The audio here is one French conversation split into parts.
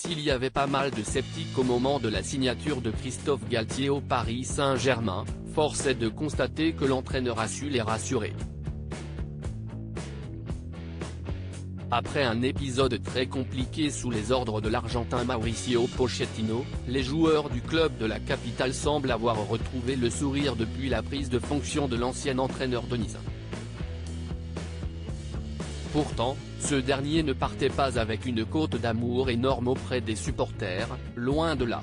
S'il y avait pas mal de sceptiques au moment de la signature de Christophe Galtier au Paris Saint-Germain, force est de constater que l'entraîneur a su les rassurer. Après un épisode très compliqué sous les ordres de l'Argentin Mauricio Pochettino, les joueurs du club de la capitale semblent avoir retrouvé le sourire depuis la prise de fonction de l'ancien entraîneur de Nice. Pourtant, ce dernier ne partait pas avec une cote d'amour énorme auprès des supporters, loin de là.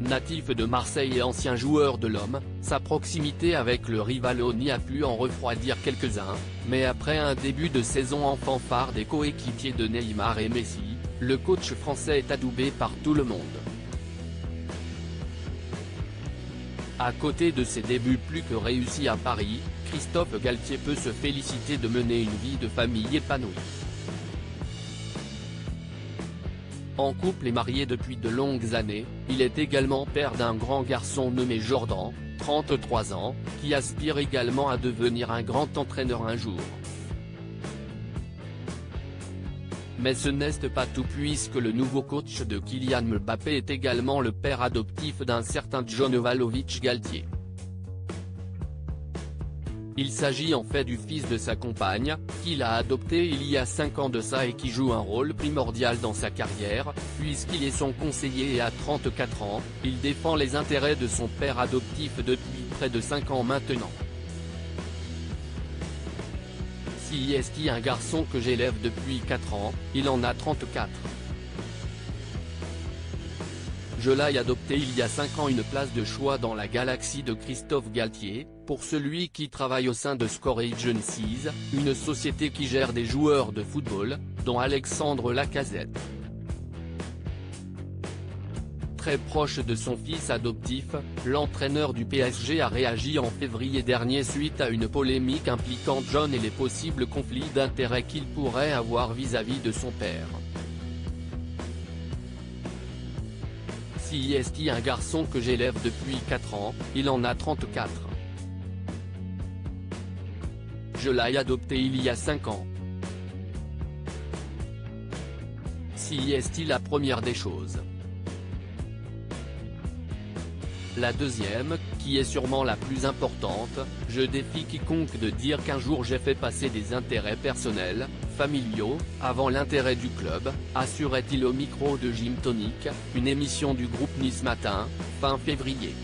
Natif de Marseille et ancien joueur de l'Homme, sa proximité avec le Rivalo n'y a pu en refroidir quelques-uns, mais après un début de saison en fanfare des coéquipiers de Neymar et Messi, le coach français est adoubé par tout le monde. À côté de ses débuts plus que réussis à Paris, Christophe Galtier peut se féliciter de mener une vie de famille épanouie. En couple et marié depuis de longues années, il est également père d'un grand garçon nommé Jordan, 33 ans, qui aspire également à devenir un grand entraîneur un jour. Mais ce n'est pas tout puisque le nouveau coach de Kylian Mbappé est également le père adoptif d'un certain John Vlahovic Galtier. Il s'agit en fait du fils de sa compagne, qu'il a adopté il y a 5 ans de ça et qui joue un rôle primordial dans sa carrière, puisqu'il est son conseiller et à 34 ans, il défend les intérêts de son père adoptif depuis près de 5 ans maintenant. Si est un garçon que j'élève depuis 4 ans, il en a 34. Je l'ai adopté il y a 5 ans, une place de choix dans la galaxie de Christophe Galtier, pour celui qui travaille au sein de Score Agencies, une société qui gère des joueurs de football, dont Alexandre Lacazette. Très proche de son fils adoptif, l'entraîneur du PSG a réagi en février dernier suite à une polémique impliquant John et les possibles conflits d'intérêts qu'il pourrait avoir vis-à-vis de son père. Si est un garçon que j'élève depuis 4 ans, il en a 34. Je l'ai adopté il y a 5 ans. Si est la première des choses. La deuxième, qui est sûrement la plus importante, je défie quiconque de dire qu'un jour j'ai fait passer des intérêts personnels, familiaux, avant l'intérêt du club, assurait-il au micro de Gym Tonic, une émission du groupe Nice Matin, fin février.